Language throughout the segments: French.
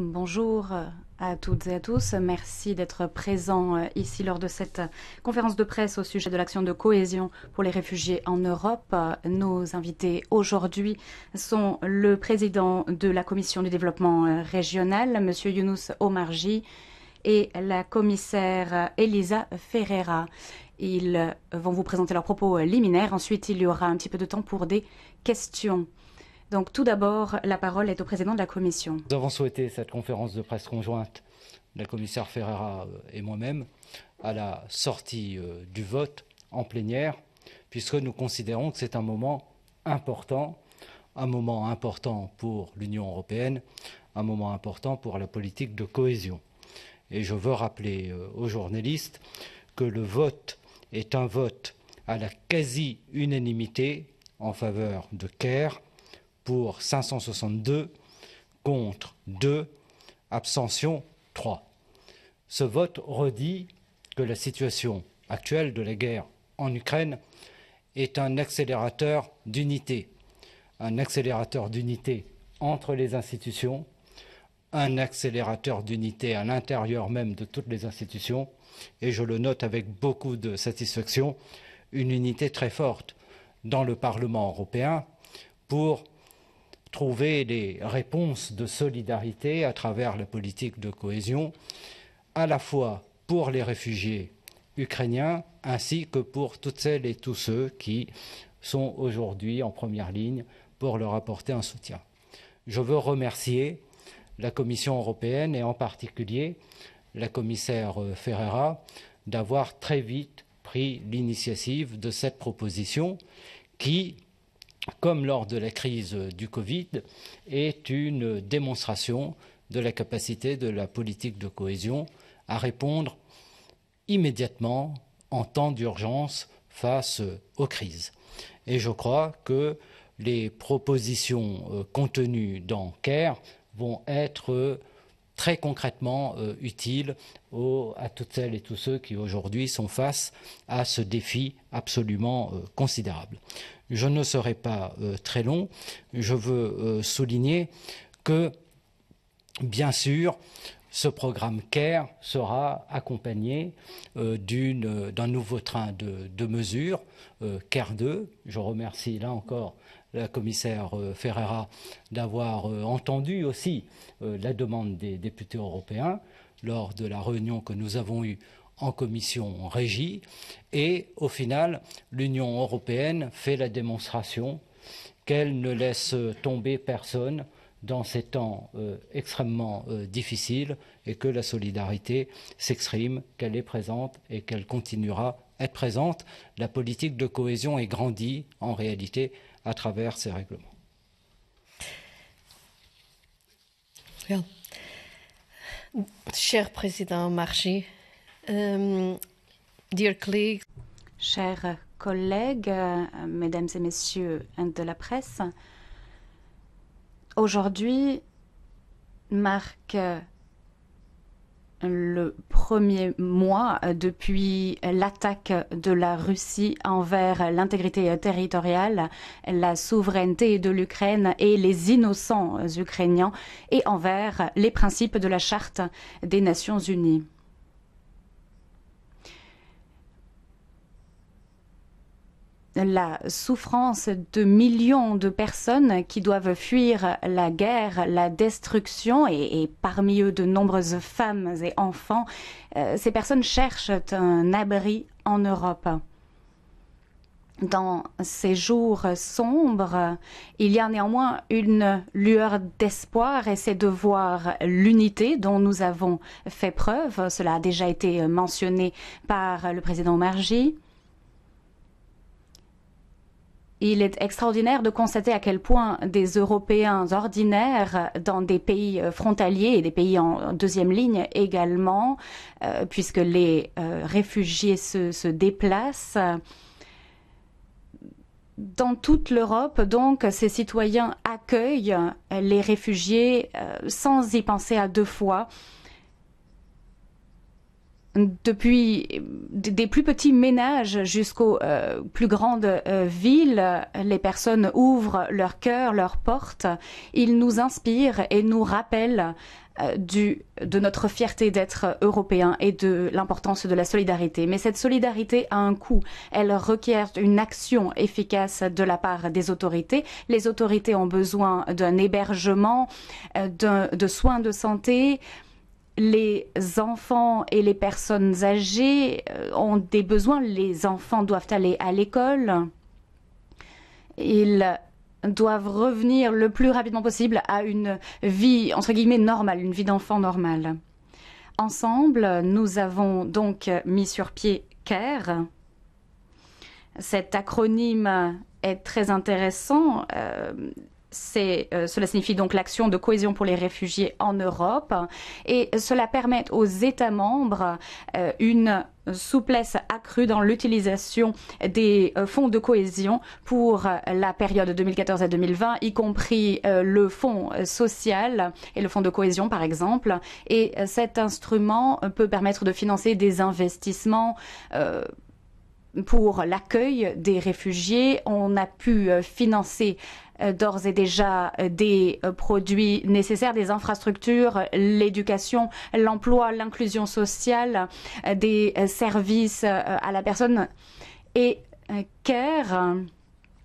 Bonjour à toutes et à tous. Merci d'être présents ici lors de cette conférence de presse au sujet de l'action de cohésion pour les réfugiés en Europe. Nos invités aujourd'hui sont le président de la Commission du développement régional, M. Younous Omarjee, et la commissaire Elisa Ferreira. Ils vont vous présenter leurs propos liminaires. Ensuite, il y aura un petit peu de temps pour des questions. Donc tout d'abord, la parole est au président de la Commission. Nous avons souhaité cette conférence de presse conjointe, la commissaire Ferreira et moi-même, à la sortie du vote en plénière, puisque nous considérons que c'est un moment important pour l'Union européenne, un moment important pour la politique de cohésion. Et je veux rappeler aux journalistes que le vote est un vote à la quasi-unanimité en faveur de CARE, pour 562, contre 2, abstention 3. Ce vote redit que la situation actuelle de la guerre en Ukraine est un accélérateur d'unité entre les institutions, un accélérateur d'unité à l'intérieur même de toutes les institutions, et je le note avec beaucoup de satisfaction, une unité très forte dans le Parlement européen pour trouver des réponses de solidarité à travers la politique de cohésion, à la fois pour les réfugiés ukrainiens ainsi que pour toutes celles et tous ceux qui sont aujourd'hui en première ligne pour leur apporter un soutien. Je veux remercier la Commission européenne et en particulier la commissaire Ferreira d'avoir très vite pris l'initiative de cette proposition qui, comme lors de la crise du Covid, est une démonstration de la capacité de la politique de cohésion à répondre immédiatement en temps d'urgence face aux crises. Et je crois que les propositions contenues dans CARE vont être très concrètement utiles à toutes celles et tous ceux qui aujourd'hui sont face à ce défi absolument considérable. Je ne serai pas très long. Je veux souligner que, bien sûr, ce programme CARE sera accompagné d'un nouveau train de mesures, CARE 2. Je remercie là encore la commissaire Ferreira d'avoir entendu aussi la demande des députés européens lors de la réunion que nous avons eue en commission régie, et au final, l'Union européenne fait la démonstration qu'elle ne laisse tomber personne dans ces temps extrêmement difficiles et que la solidarité s'exprime, qu'elle est présente et qu'elle continuera à être présente. La politique de cohésion est grandie en réalité à travers ces règlements. Bien. Cher président Omarjee, dear colleagues. Chers collègues, mesdames et messieurs de la presse, aujourd'hui marque le premier mois depuis l'attaque de la Russie envers l'intégrité territoriale, la souveraineté de l'Ukraine et les innocents ukrainiens, et envers les principes de la Charte des Nations Unies. La souffrance de millions de personnes qui doivent fuir la guerre, la destruction, et parmi eux de nombreuses femmes et enfants, ces personnes cherchent un abri en Europe. Dans ces jours sombres, il y a néanmoins une lueur d'espoir, et c'est de voir l'unité dont nous avons fait preuve. Cela a déjà été mentionné par le président Omarjee. Il est extraordinaire de constater à quel point des Européens ordinaires dans des pays frontaliers et des pays en deuxième ligne également, puisque les réfugiés se déplacent. Dans toute l'Europe, donc, ces citoyens accueillent les réfugiés sans y penser à deux fois. Depuis des plus petits ménages jusqu'aux plus grandes villes, les personnes ouvrent leur cœur, leurs portes. Ils nous inspirent et nous rappellent de notre fierté d'être européens et de l'importance de la solidarité. Mais cette solidarité a un coût. Elle requiert une action efficace de la part des autorités. Les autorités ont besoin d'un hébergement, de soins de santé. Les enfants et les personnes âgées ont des besoins. Les enfants doivent aller à l'école. Ils doivent revenir le plus rapidement possible à une vie, entre guillemets, normale, une vie d'enfant normale. Ensemble, nous avons donc mis sur pied CARE. Cet acronyme est très intéressant. Cela signifie donc l'action de cohésion pour les réfugiés en Europe et cela permet aux États membres une souplesse accrue dans l'utilisation des fonds de cohésion pour la période 2014 à 2020, y compris le fonds social et le fonds de cohésion par exemple. Et cet instrument peut permettre de financer des investissements pour l'accueil des réfugiés. On a pu financer d'ores et déjà des produits nécessaires, des infrastructures, l'éducation, l'emploi, l'inclusion sociale, des services à la personne. Et CARE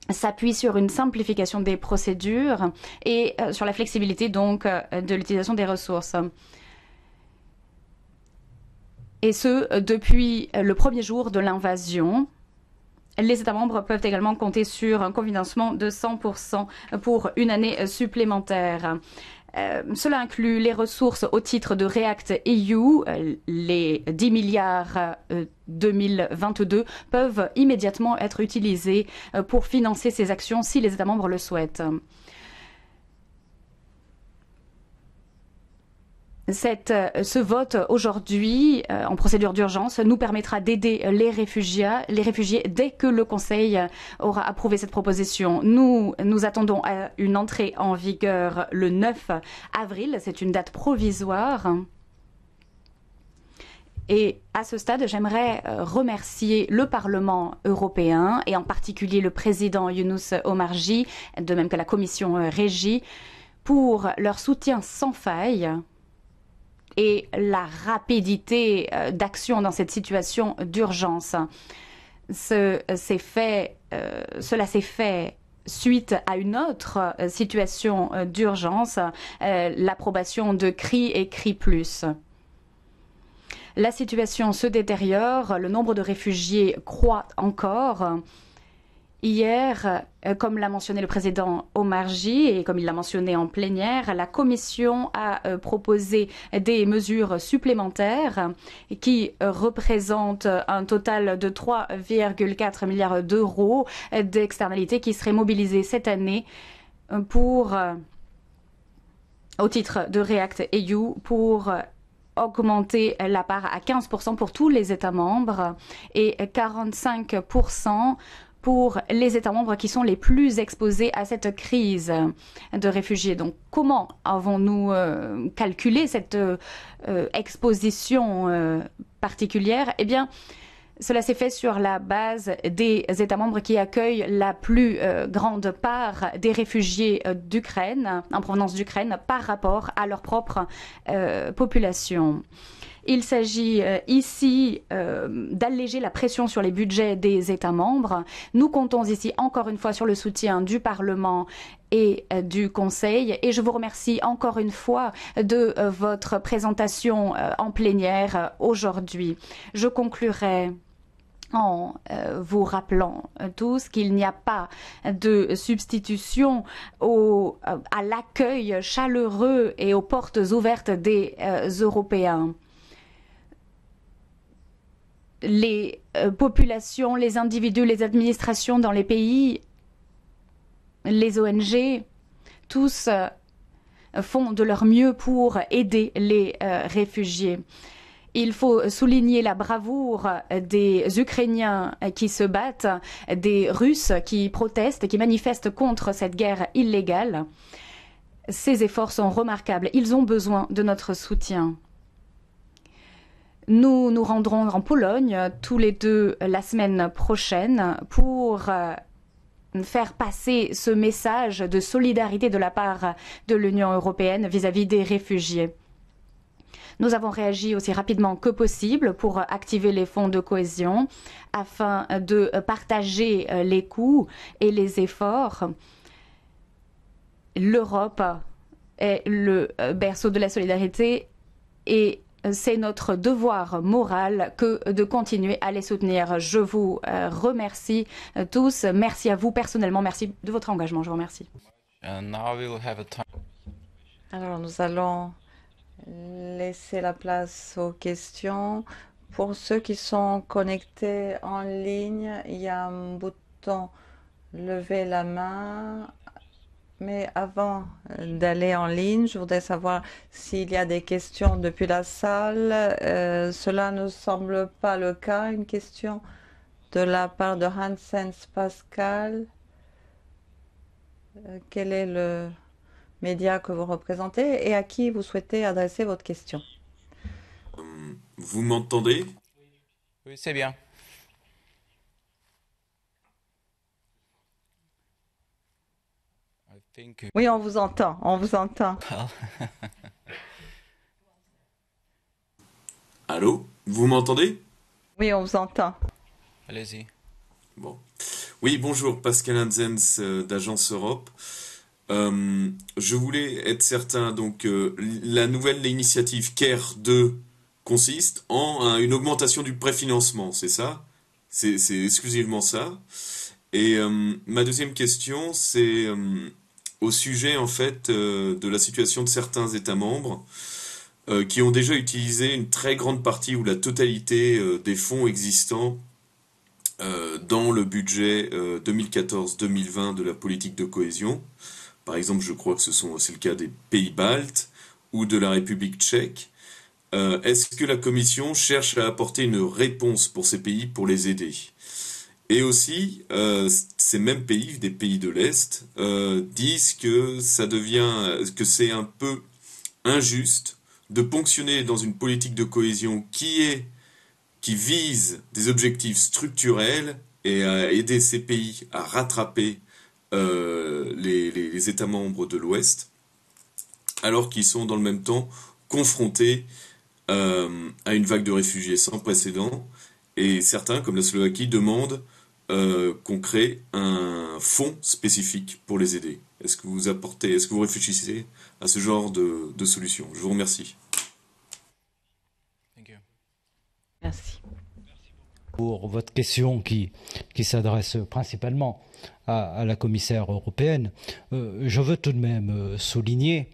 s'appuie sur une simplification des procédures et sur la flexibilité donc de l'utilisation des ressources. Et ce, depuis le premier jour de l'invasion. Les États membres peuvent également compter sur un cofinancement de 100% pour une année supplémentaire. Cela inclut les ressources au titre de REACT-EU. Les 10 milliards 2022 peuvent immédiatement être utilisés pour financer ces actions si les États membres le souhaitent. Ce vote aujourd'hui en procédure d'urgence nous permettra d'aider les réfugiés dès que le Conseil aura approuvé cette proposition. Nous attendons à une entrée en vigueur le 9 avril. C'est une date provisoire. Et à ce stade, j'aimerais remercier le Parlement européen et en particulier le président Younous Omarjee, de même que la commission Régie, pour leur soutien sans faille et la rapidité d'action dans cette situation d'urgence. Cela s'est fait suite à une autre situation d'urgence, l'approbation de CRI et CRI+. La situation se détériore, le nombre de réfugiés croît encore. Hier, comme l'a mentionné le président Omarjee et comme il l'a mentionné en plénière, la Commission a proposé des mesures supplémentaires qui représentent un total de 3,4 milliards d'euros d'externalités qui seraient mobilisées cette année au titre de REACT-EU pour augmenter la part à 15% pour tous les États membres et 45% pour les États membres qui sont les plus exposés à cette crise de réfugiés. Donc, comment avons-nous calculé cette exposition particulière? Eh bien, cela s'est fait sur la base des États membres qui accueillent la plus grande part des réfugiés d'Ukraine, en provenance d'Ukraine, par rapport à leur propre population. Il s'agit ici d'alléger la pression sur les budgets des États membres. Nous comptons ici encore une fois sur le soutien du Parlement et du Conseil. Et je vous remercie encore une fois de votre présentation en plénière aujourd'hui. Je conclurai en vous rappelant tous qu'il n'y a pas de substitution à l'accueil chaleureux et aux portes ouvertes des Européens. Les populations, les individus, les administrations dans les pays, les ONG, tous font de leur mieux pour aider les réfugiés. Il faut souligner la bravoure des Ukrainiens qui se battent, des Russes qui protestent, qui manifestent contre cette guerre illégale. Ces efforts sont remarquables. Ils ont besoin de notre soutien. Nous nous rendrons en Pologne tous les deux la semaine prochaine pour faire passer ce message de solidarité de la part de l'Union européenne vis-à-vis des réfugiés. Nous avons réagi aussi rapidement que possible pour activer les fonds de cohésion afin de partager les coûts et les efforts. L'Europe est le berceau de la solidarité et c'est notre devoir moral que de continuer à les soutenir. Je vous remercie tous. Merci à vous personnellement. Merci de votre engagement. Je vous remercie. Alors nous allons laisser la place aux questions. Pour ceux qui sont connectés en ligne, il y a un bouton lever la main. Mais avant d'aller en ligne, je voudrais savoir s'il y a des questions depuis la salle. Cela ne semble pas le cas. Une question de la part de Hansens Pascal. Quel est le média que vous représentez et à qui vous souhaitez adresser votre question? Vous m'entendez? Oui, c'est bien. Oui, on vous entend, on vous entend. Allô? Vous m'entendez? Oui, on vous entend. Allez-y. Bon. Oui, bonjour, Pascal Hansens d'Agence Europe. Je voulais être certain, donc la nouvelle initiative CARE 2 consiste en une augmentation du préfinancement, c'est ça? C'est exclusivement ça. Et ma deuxième question, c'est au sujet en fait de la situation de certains États membres qui ont déjà utilisé une très grande partie ou la totalité des fonds existants dans le budget 2014-2020 de la politique de cohésion. Par exemple, je crois que c'est le cas des pays baltes ou de la République tchèque. Est-ce que la Commission cherche à apporter une réponse pour ces pays pour les aider? Et aussi, ces mêmes pays, des pays de l'Est, disent que que c'est un peu injuste de ponctionner dans une politique de cohésion qui vise des objectifs structurels et à aider ces pays à rattraper les États membres de l'Ouest, alors qu'ils sont dans le même temps confrontés à une vague de réfugiés sans précédent. Et certains, comme la Slovaquie, demandent qu'on crée un fonds spécifique pour les aider. Est-ce que vous réfléchissez à ce genre de solution? Je vous remercie. Merci. Pour votre question qui s'adresse principalement à la commissaire européenne, je veux tout de même souligner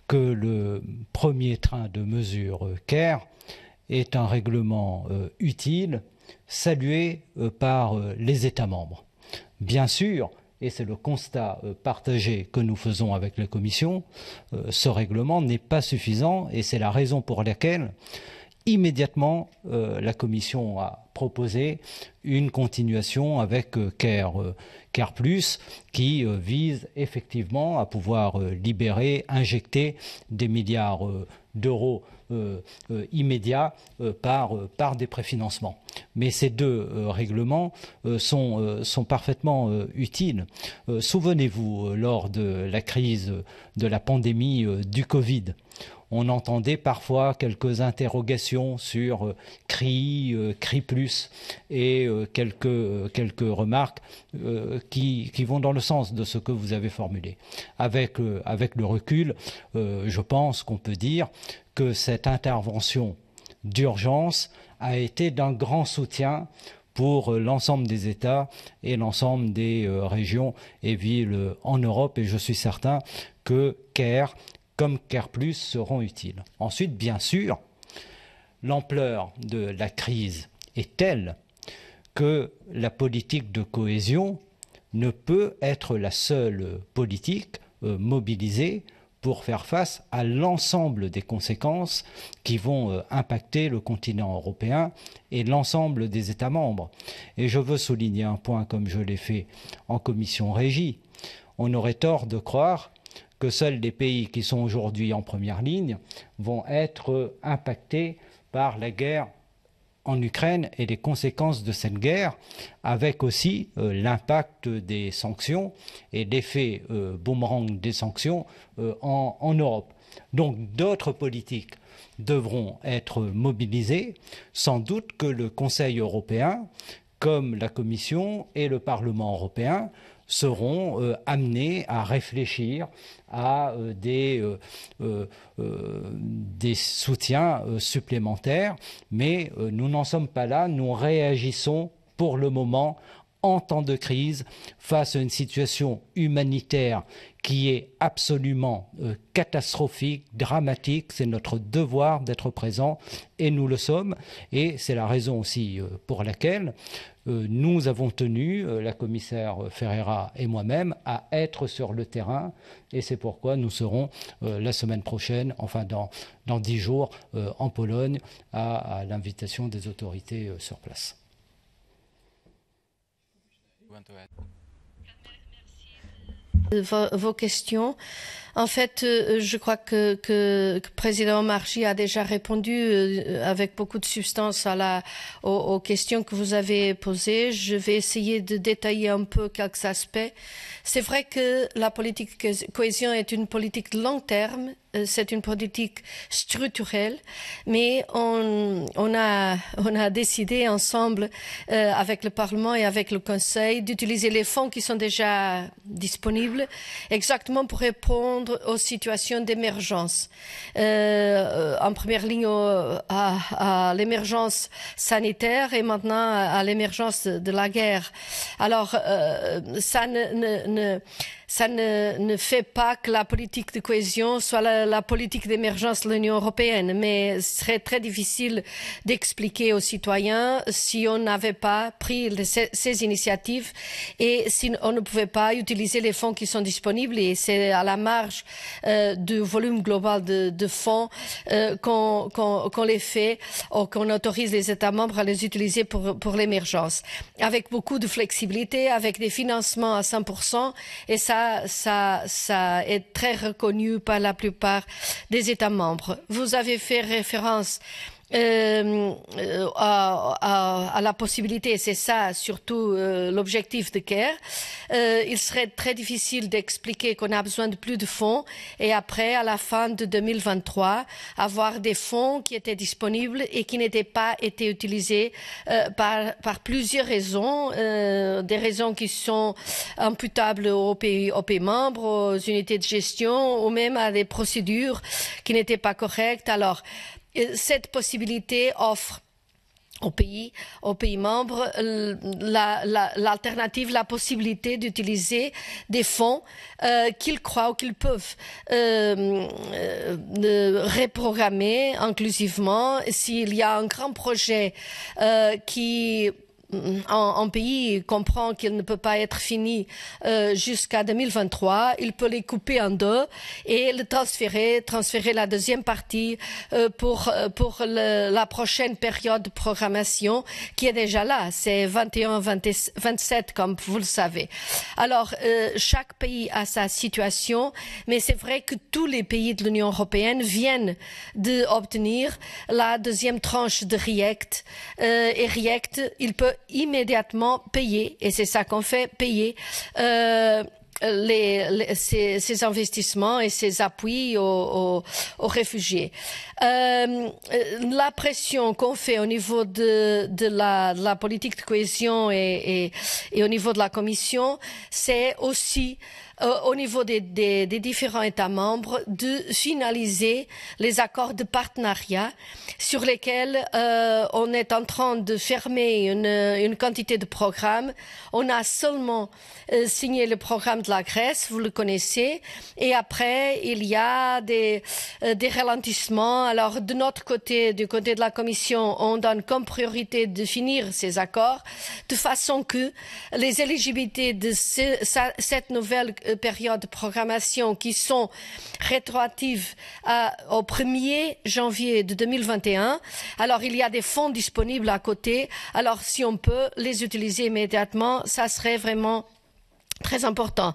que le premier train de mesures CARE est un règlement utile, salué par les États membres. Bien sûr, et c'est le constat partagé que nous faisons avec la Commission, ce règlement n'est pas suffisant et c'est la raison pour laquelle immédiatement la Commission a proposé une continuation avec CARE Plus qui vise effectivement à pouvoir libérer, injecter des milliards d'euros immédiats par des préfinancements. Mais ces deux règlements sont parfaitement utiles. Souvenez-vous, lors de la crise de la pandémie du Covid, on entendait parfois quelques interrogations sur CRI, CRI+, et quelques remarques qui vont dans le sens de ce que vous avez formulé. Avec le recul, je pense qu'on peut dire que cette intervention d'urgence a été d'un grand soutien pour l'ensemble des États et l'ensemble des régions et villes en Europe, et je suis certain que CARE comme CARE Plus seront utiles. Ensuite, bien sûr, l'ampleur de la crise est telle que la politique de cohésion ne peut être la seule politique mobilisée pour faire face à l'ensemble des conséquences qui vont impacter le continent européen et l'ensemble des États membres. Et je veux souligner un point comme je l'ai fait en commission régie. On aurait tort de croire que seuls les pays qui sont aujourd'hui en première ligne vont être impactés par la guerre en Ukraine et les conséquences de cette guerre, avec aussi l'impact des sanctions et l'effet boomerang des sanctions en Europe. Donc d'autres politiques devront être mobilisées. Sans doute que le Conseil européen, comme la Commission et le Parlement européen, seront amenés à réfléchir à des soutiens supplémentaires. Mais nous n'en sommes pas là. Nous réagissons pour le moment en temps de crise face à une situation humanitaire qui est absolument catastrophique, dramatique. C'est notre devoir d'être présent et nous le sommes. Et c'est la raison aussi pour laquelle nous avons tenu, la commissaire Ferreira et moi-même, à être sur le terrain. Et c'est pourquoi nous serons la semaine prochaine, enfin dans 10 jours, en Pologne, à l'invitation des autorités sur place. Vos questions. En fait, je crois que le président Omarjee a déjà répondu avec beaucoup de substance aux questions que vous avez posées. Je vais essayer de détailler un peu quelques aspects. C'est vrai que la politique de cohésion est une politique de long terme, c'est une politique structurelle, mais on a décidé ensemble, avec le Parlement et avec le Conseil, d'utiliser les fonds qui sont déjà disponibles, exactement pour répondre aux situations d'émergence. En première ligne à l'émergence sanitaire et maintenant à l'émergence de la guerre. Alors, ça ne fait pas que la politique de cohésion soit la politique d'émergence de l'Union européenne, mais ce serait très difficile d'expliquer aux citoyens si on n'avait pas pris ces initiatives et si on ne pouvait pas utiliser les fonds qui sont disponibles. Et c'est à la marge du volume global de fonds qu'on les fait ou qu'on autorise les États membres à les utiliser pour l'émergence, avec beaucoup de flexibilité, avec des financements à 100%, et ça est très reconnu par la plupart des États membres. Vous avez fait référence à la possibilité, c'est ça surtout l'objectif de CARE. Il serait très difficile d'expliquer qu'on a besoin de plus de fonds et après, à la fin de 2023, avoir des fonds qui étaient disponibles et qui n'étaient pas été utilisés par plusieurs raisons, des raisons qui sont imputables aux pays membres, aux unités de gestion ou même à des procédures qui n'étaient pas correctes. Alors, cette possibilité offre aux pays membres l'alternative, la possibilité d'utiliser des fonds qu'ils croient ou qu'ils peuvent reprogrammer inclusivement. S'il y a un grand projet qui un pays comprend qu'il ne peut pas être fini jusqu'à 2023, il peut les couper en deux et le transférer la deuxième partie pour la prochaine période de programmation qui est déjà là, c'est 21-27 comme vous le savez. Alors chaque pays a sa situation, mais c'est vrai que tous les pays de l'Union européenne viennent d'obtenir la deuxième tranche de REACT et REACT, il peut immédiatement payer, et c'est ça qu'on fait, payer ces investissements et ces appuis aux réfugiés. La pression qu'on fait au niveau de la politique de cohésion et au niveau de la Commission, c'est aussi au niveau des différents États membres de finaliser les accords de partenariat sur lesquels on est en train de fermer une quantité de programmes. On a seulement signé le programme de la Grèce, vous le connaissez, et après il y a des ralentissements. Alors de notre côté, du côté de la Commission, on donne comme priorité de finir ces accords de façon que les éligibilités de cette nouvelle période de programmation qui sont rétroactives au 1er janvier de 2021. Alors il y a des fonds disponibles à côté. Alors si on peut les utiliser immédiatement, ça serait vraiment très important.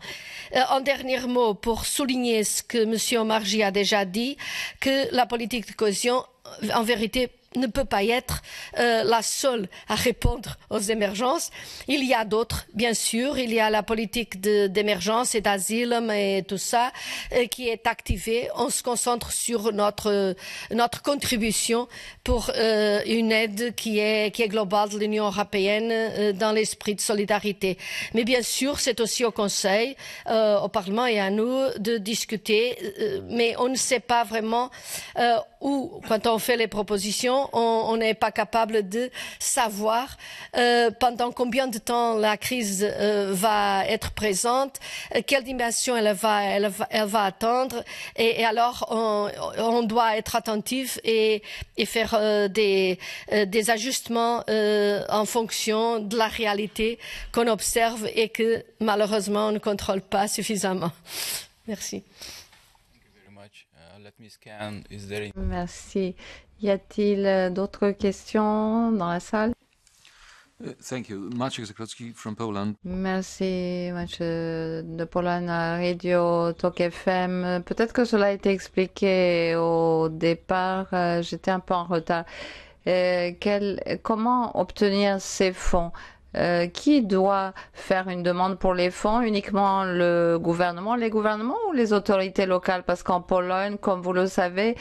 Un dernier mot pour souligner ce que M. Omarjee a déjà dit, que la politique de cohésion, en vérité, ne peut pas être la seule à répondre aux émergences. Il y a d'autres, bien sûr. Il y a la politique d'émergence et d'asile et tout ça qui est activée. On se concentre sur notre contribution pour une aide qui est globale de l'Union européenne dans l'esprit de solidarité. Mais bien sûr, c'est aussi au Conseil, au Parlement et à nous de discuter. Mais on ne sait pas vraiment où, quand on fait les propositions, on n'est pas capable de savoir pendant combien de temps la crise va être présente, quelle dimension elle va atteindre, et alors on doit être attentif et faire des ajustements en fonction de la réalité qu'on observe et que malheureusement on ne contrôle pas suffisamment. Merci. Merci. Y a-t-il d'autres questions dans la salle? Thank you. Maciek Zakrocki from Poland. Merci, Maciej de Pologne à Radio Talk FM. Peut-être que cela a été expliqué au départ. J'étais un peu en retard. Comment obtenir ces fonds? Qui doit faire une demande pour les fonds? Uniquement le gouvernement, les gouvernements ou les autorités locales? Parce qu'en Pologne, comme vous le savez,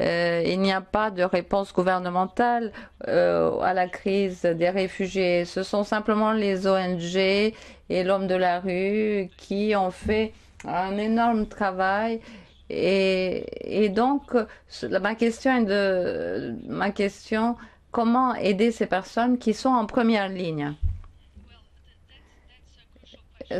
il n'y a pas de réponse gouvernementale à la crise des réfugiés. Ce sont simplement les ONG et l'homme de la rue qui ont fait un énorme travail. Et donc, ma question, comment aider ces personnes qui sont en première ligne?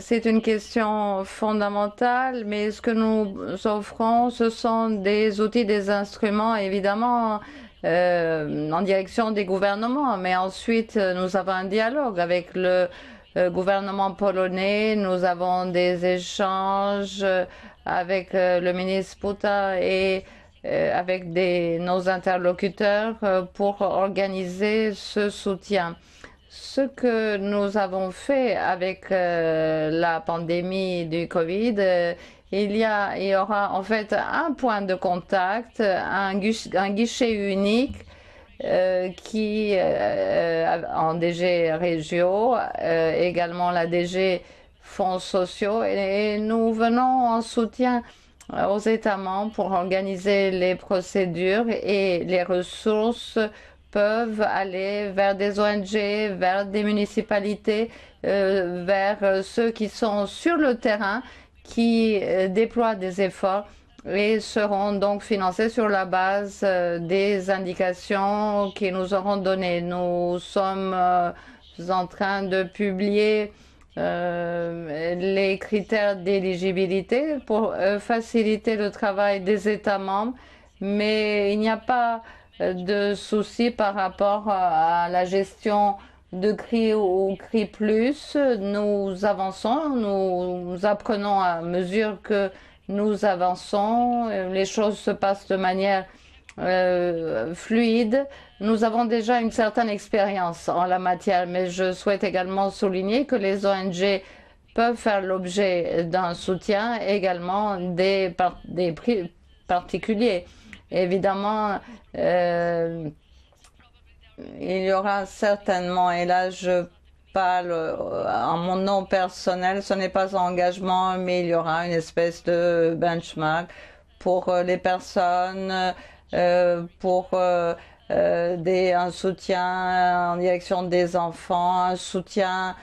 C'est une question fondamentale, mais ce que nous offrons, ce sont des outils, des instruments, évidemment, en direction des gouvernements. Mais ensuite, nous avons un dialogue avec le gouvernement polonais. Nous avons des échanges avec le ministre Puta et avec nos interlocuteurs pour organiser ce soutien. Ce que nous avons fait avec la pandémie du Covid, il y aura en fait un point de contact, un guichet unique qui, en DG Régio, également la DG Fonds sociaux, et nous venons en soutien aux États membres pour organiser les procédures, et les ressources peuvent aller vers des ONG, vers des municipalités, vers ceux qui sont sur le terrain, qui déploient des efforts et seront donc financés sur la base des indications qui nous auront données. Nous sommes en train de publier les critères d'éligibilité pour faciliter le travail des États membres, mais il n'y a pas de soucis par rapport à la gestion de CRI ou CRI+. Nous avançons, nous apprenons à mesure que nous avançons. Les choses se passent de manière fluide. Nous avons déjà une certaine expérience en la matière, mais je souhaite également souligner que les ONG peuvent faire l'objet d'un soutien, également des prix particuliers. Évidemment, il y aura certainement, et là je parle en mon nom personnel, ce n'est pas un engagement, mais il y aura une espèce de benchmark pour les personnes, pour un soutien en direction des enfants, un soutien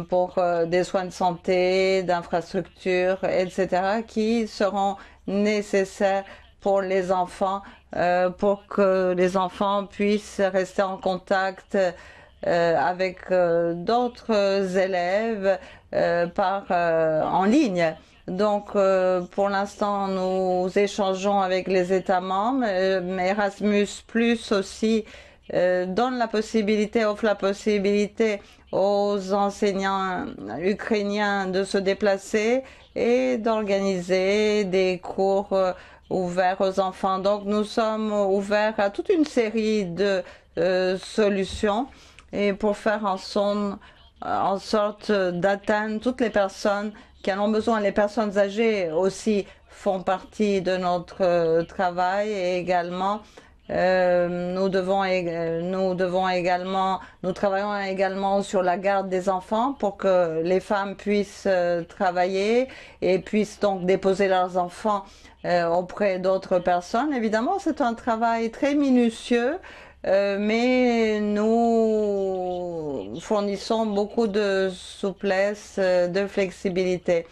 pour des soins de santé, d'infrastructures, etc., qui seront nécessaires pour les enfants, pour que les enfants puissent rester en contact avec d'autres élèves en ligne. Donc, pour l'instant, nous échangeons avec les États membres. Erasmus Plus aussi donne la possibilité, offre la possibilité aux enseignants ukrainiens de se déplacer et d'organiser des cours ouverts aux enfants. Donc, nous sommes ouverts à toute une série de solutions et pour faire en sorte d'atteindre toutes les personnes qui en ont besoin. Les personnes âgées aussi font partie de notre travail et également Nous travaillons également sur la garde des enfants pour que les femmes puissent travailler et puissent donc déposer leurs enfants auprès d'autres personnes. Évidemment, c'est un travail très minutieux, mais nous fournissons beaucoup de souplesse, de flexibilité.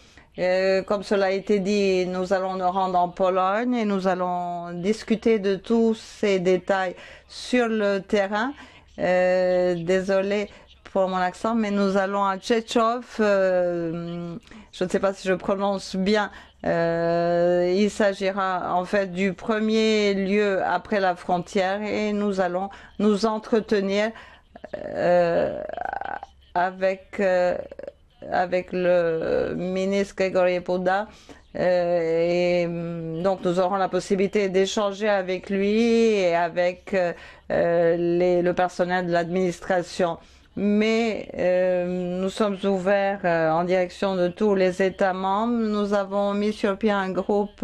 Comme cela a été dit, nous allons nous rendre en Pologne et nous allons discuter de tous ces détails sur le terrain. Désolé pour mon accent, mais nous allons à Tchétchov. Je ne sais pas si je prononce bien. Il s'agira en fait du premier lieu après la frontière et nous allons nous entretenir avec le ministre Gregory Pouda. Et donc nous aurons la possibilité d'échanger avec lui et avec le personnel de l'administration. Mais nous sommes ouverts en direction de tous les États membres. Nous avons mis sur pied un groupe.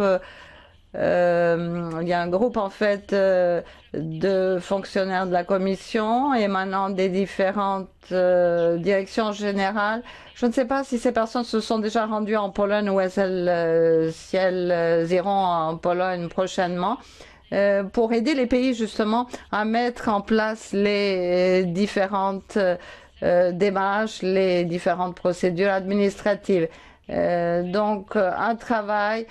Il y a un groupe en fait de fonctionnaires de la Commission émanant des différentes directions générales. Je ne sais pas si ces personnes se sont déjà rendues en Pologne ou si elles iront en Pologne prochainement pour aider les pays justement à mettre en place les différentes démarches, les différentes procédures administratives. Donc un travail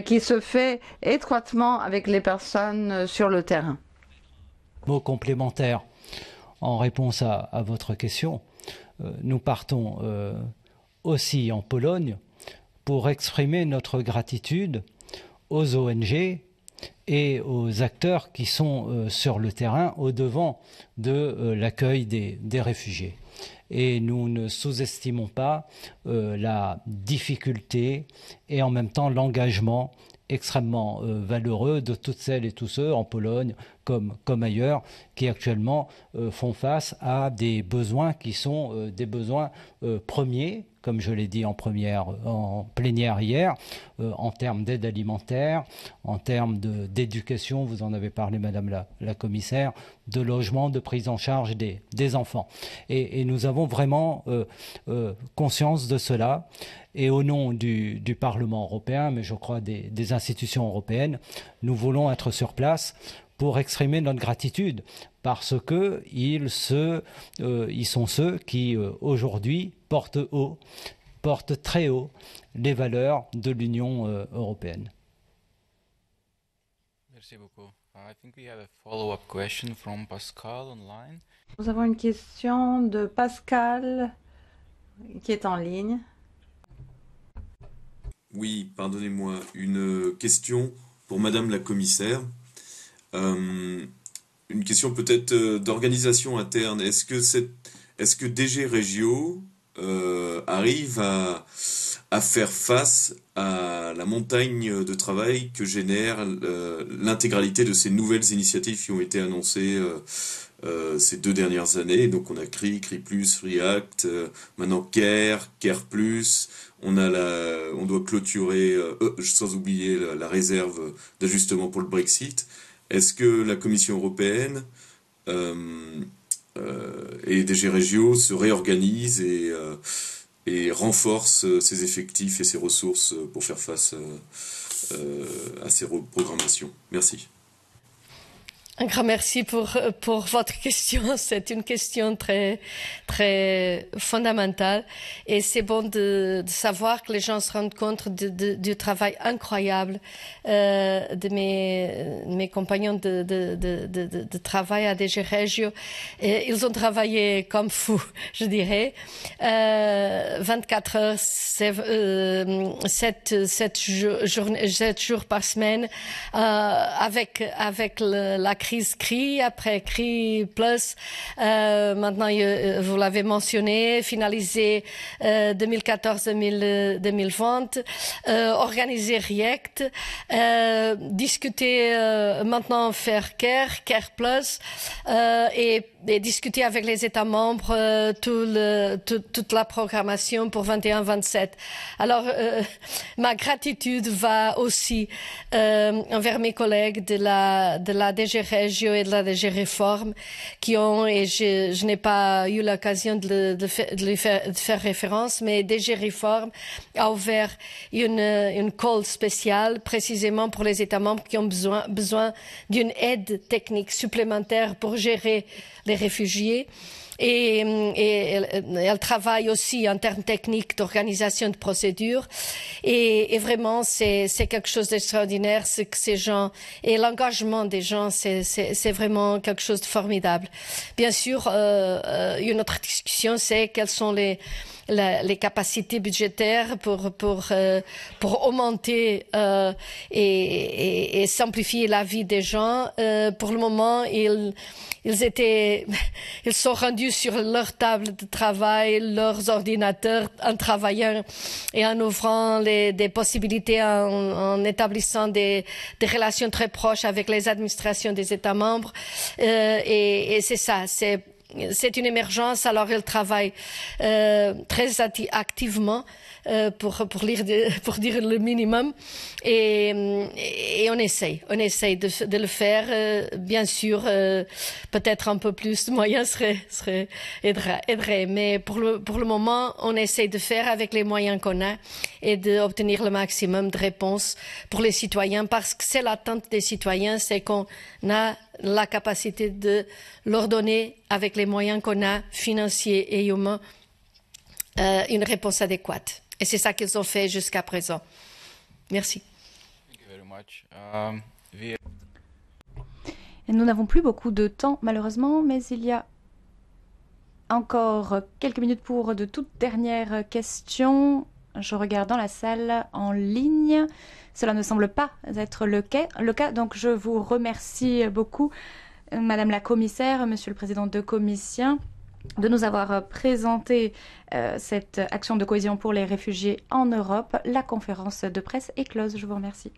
qui se fait étroitement avec les personnes sur le terrain. Mot complémentaire en réponse à votre question. Nous partons aussi en Pologne pour exprimer notre gratitude aux ONG et aux acteurs qui sont sur le terrain au devant de l'accueil des réfugiés. Et nous ne sous-estimons pas la difficulté et en même temps l'engagement extrêmement valeureux de toutes celles et tous ceux en Pologne comme ailleurs qui actuellement font face à des besoins qui sont des besoins premiers, comme je l'ai dit en plénière hier, en termes d'aide alimentaire, en termes d'éducation, vous en avez parlé Madame la Commissaire, de logement, de prise en charge des enfants. Et nous avons vraiment conscience de cela. Et au nom du Parlement européen, mais je crois des institutions européennes, nous voulons être sur place pour exprimer notre gratitude, parce que ils sont ceux qui, aujourd'hui, portent très haut les valeurs de l'Union européenne. Merci beaucoup. I think we have a follow-up question from Pascal online. Nous avons une question de Pascal qui est en ligne. Oui, pardonnez-moi, une question pour Madame la Commissaire. Une question peut-être d'organisation interne. Est-ce que DG Regio arrive à faire face à la montagne de travail que génère l'intégralité de ces nouvelles initiatives qui ont été annoncées ces 2 dernières années? Donc on a CRI Plus, React, maintenant Care Plus. On doit clôturer, sans oublier la réserve d'ajustement pour le Brexit. Est-ce que la Commission européenne et DG Regio se réorganisent et renforcent ses effectifs et ses ressources pour faire face à ces programmations? Merci. Un grand merci pour votre question. C'est une question très, très fondamentale. Et c'est bon de savoir que les gens se rendent compte du travail incroyable de mes compagnons de travail à DG Regio. Et ils ont travaillé comme fous, je dirais. 24 heures, 7 jours par semaine, avec la crise CRI, après CRI Plus, maintenant vous l'avez mentionné, finaliser 2014-2020, organiser React, discuter maintenant faire Care Plus et discuter avec les États membres toute la programmation pour 21-27. Alors ma gratitude va aussi envers mes collègues de la DG Regio et de la DG Réforme qui ont, et je n'ai pas eu l'occasion de faire référence, mais DG Réforme a ouvert une call spéciale précisément pour les États membres qui ont besoin d'une aide technique supplémentaire pour gérer les réfugiés. Et elle travaille aussi en termes techniques d'organisation de procédures. Et vraiment, c'est quelque chose d'extraordinaire, ce que ces gens, et l'engagement des gens, c'est vraiment quelque chose de formidable. Bien sûr, une autre discussion, c'est quelles sont les capacités budgétaires pour augmenter et simplifier la vie des gens. Pour le moment, ils sont rendus sur leur table de travail, leurs ordinateurs, en travaillant et en ouvrant des possibilités, en établissant des relations très proches avec les administrations des États membres. Et c'est ça, c'est une émergence, alors ils travaillent très activement pour dire le minimum et on essaye de le faire. Bien sûr, peut-être un peu plus de moyens aiderait, mais pour le moment, on essaye de faire avec les moyens qu'on a et d'obtenir le maximum de réponses pour les citoyens, parce que c'est l'attente des citoyens, c'est qu'on a la capacité de leur donner, avec les moyens qu'on a, financiers et humains, une réponse adéquate. Et c'est ça qu'ils ont fait jusqu'à présent. Merci. Thank you very much. Et nous n'avons plus beaucoup de temps, malheureusement, mais il y a encore quelques minutes pour de toutes dernières questions. Je regarde dans la salle en ligne. Cela ne semble pas être le cas. Donc je vous remercie beaucoup, Madame la Commissaire, Monsieur le Président de Commission, de nous avoir présenté cette action de cohésion pour les réfugiés en Europe. La conférence de presse est close. Je vous remercie.